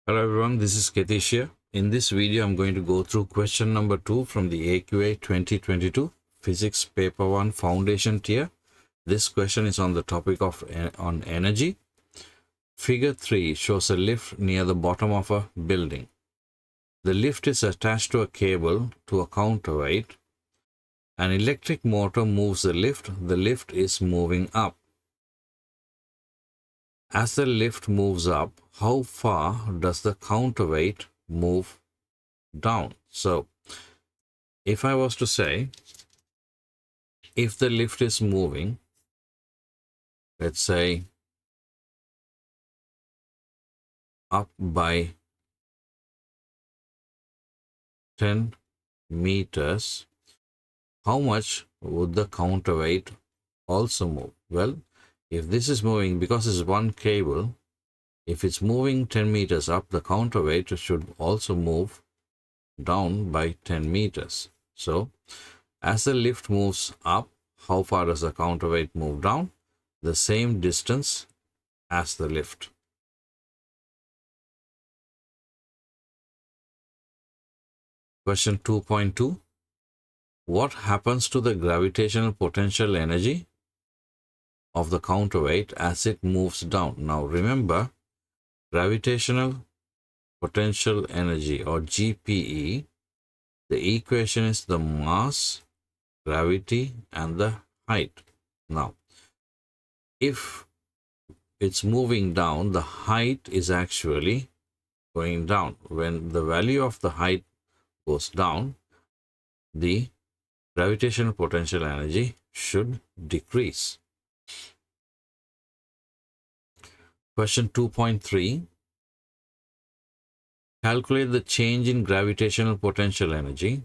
Hello everyone, this is Ketish here. In this video, I'm going to go through question number 2 from the AQA 2022 Physics Paper 1 Foundation Tier. This question is on the topic of on energy. Figure 3 shows a lift near the bottom of a building. The lift is attached to a cable to a counterweight. An electric motor moves the lift. The lift is moving up. As the lift moves up, how far does the counterweight move down? So, if I was to say, if the lift is moving, let's say, up by 10 meters, how much would the counterweight also move? Well, if this is moving, because it's one cable, if it's moving 10 meters up, the counterweight should also move down by 10 meters. So, as the lift moves up, how far does the counterweight move down? The same distance as the lift. Question 2.2. What happens to the gravitational potential energy of the counterweight as it moves down? Now remember, gravitational potential energy or GPE, the equation is the mass, gravity and the height. Now, if it's moving down, the height is actually going down. When the value of the height goes down, the gravitational potential energy should decrease. Question 2.3. Calculate the change in gravitational potential energy.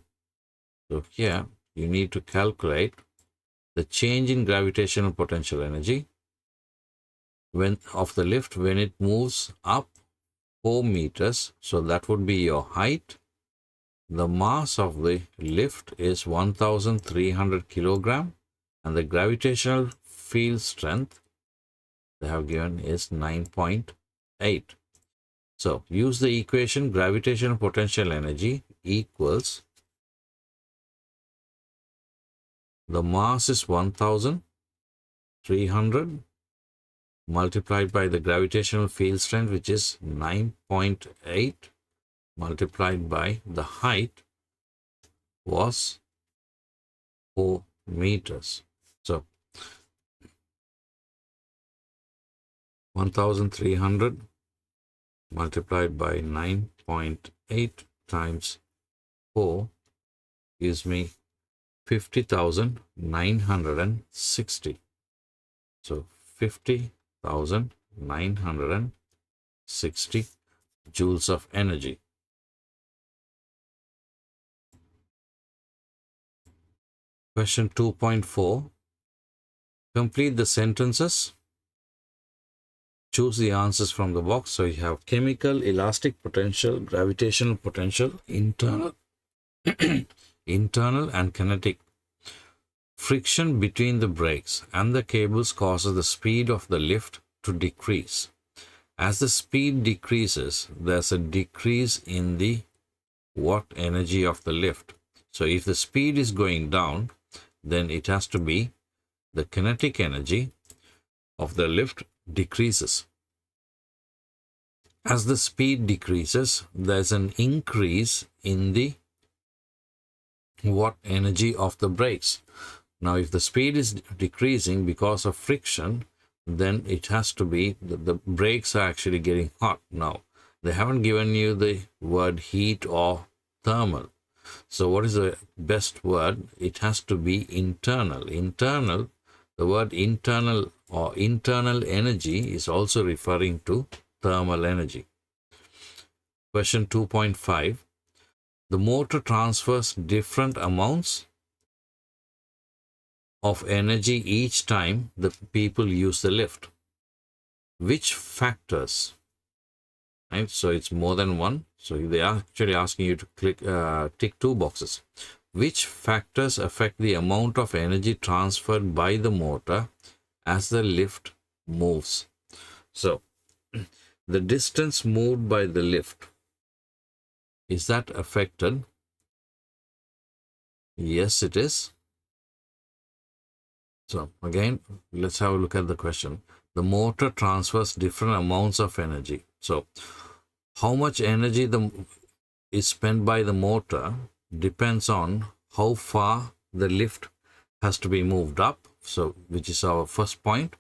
So here you need to calculate the change in gravitational potential energy of the lift when it moves up 4 meters. So that would be your height. The mass of the lift is 1300 kilogram and the gravitational field strength they have given is 9.8. So use the equation gravitational potential energy equals the mass is 1300 multiplied by the gravitational field strength, which is 9.8, multiplied by the height was 4 meters. So 1300 multiplied by 9.8 times 4 gives me 50,960. So 50,960 joules of energy. Question 2.4. Complete the sentences. Choose the answers from the box. So you have chemical, elastic potential, gravitational potential, internal, internal and kinetic. Friction between the brakes and the cables causes the speed of the lift to decrease. As the speed decreases, there's a decrease in the watt energy of the lift. So if the speed is going down, then it has to be the kinetic energy of the lift decreases. As the speed decreases, there's an increase in the watt energy of the brakes. Now, if the speed is decreasing because of friction, then it has to be the brakes are actually getting hot. Now, they haven't given you the word heat or thermal. So what is the best word? It has to be internal. Internal, the word internal or internal energy is also referring to thermal energy. Question 2.5. The motor transfers different amounts of energy each time the people use the lift. Which factors? Right? So it's more than one. So they are actually asking you to tick 2 boxes. Which factors affect the amount of energy transferred by the motor as the lift moves? So the distance moved by the lift, is that affected? Yes, it is. So again, let's have a look at the question. The motor transfers different amounts of energy. So how much energy is spent by the motor depends on how far the lift has to be moved up. So which is our first point.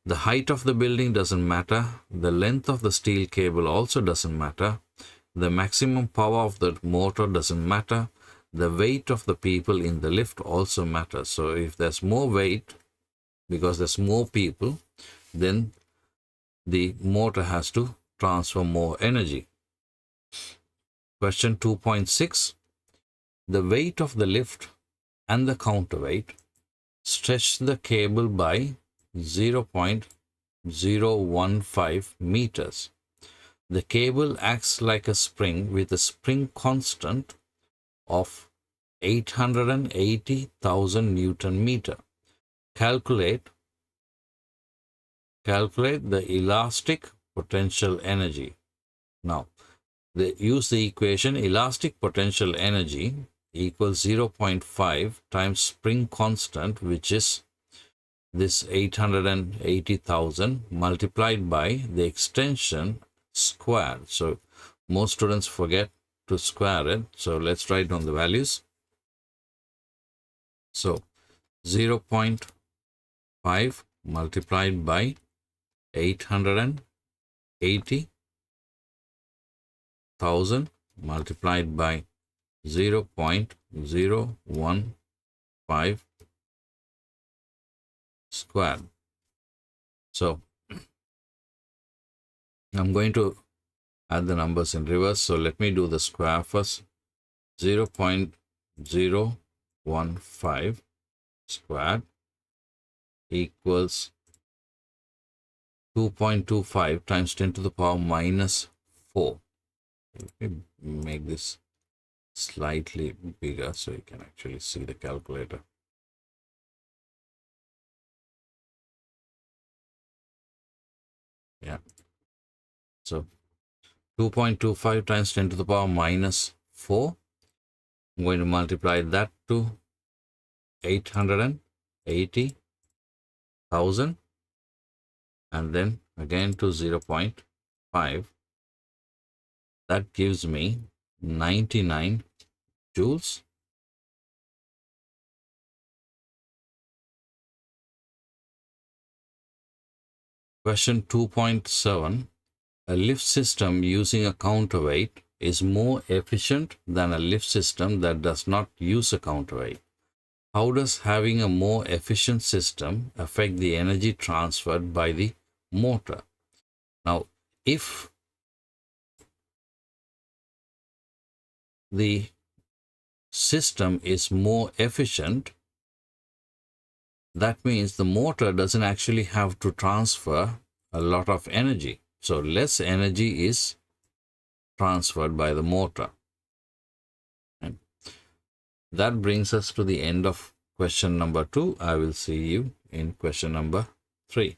The height of the building doesn't matter. The length of the steel cable also doesn't matter. The maximum power of the motor doesn't matter. The weight of the people in the lift also matters. So if there's more weight, because there's more people, then the motor has to transfer more energy. Question 2.6. The weight of the lift and the counterweight stretch the cable by 0.015 meters. The cable acts like a spring with a spring constant of 880,000 Newton meter. Calculate the elastic potential energy. Now, use the equation elastic potential energy equals 0.5 times spring constant, which is this 880,000 multiplied by the extension squared. So most students forget to square it. So let's write down the values. So 0.5 multiplied by 880,000 multiplied by 0.015 squared. So I'm going to add the numbers in reverse. So let me do the square first. 0.015 squared equals 2.25 times 10 to the power minus 4. Let me make this slightly bigger so you can actually see the calculator. Yeah. So 2.25 times 10 to the power minus 4. I'm going to multiply that to 880,000 and then again to 0.5. That gives me 99 joules. Question 2.7. A lift system using a counterweight is more efficient than a lift system that does not use a counterweight. How does having a more efficient system affect the energy transferred by the motor? Now, if the system is more efficient, that means the motor doesn't actually have to transfer a lot of energy. So less energy is transferred by the motor. And that brings us to the end of question number 2. I will see you in question number 3.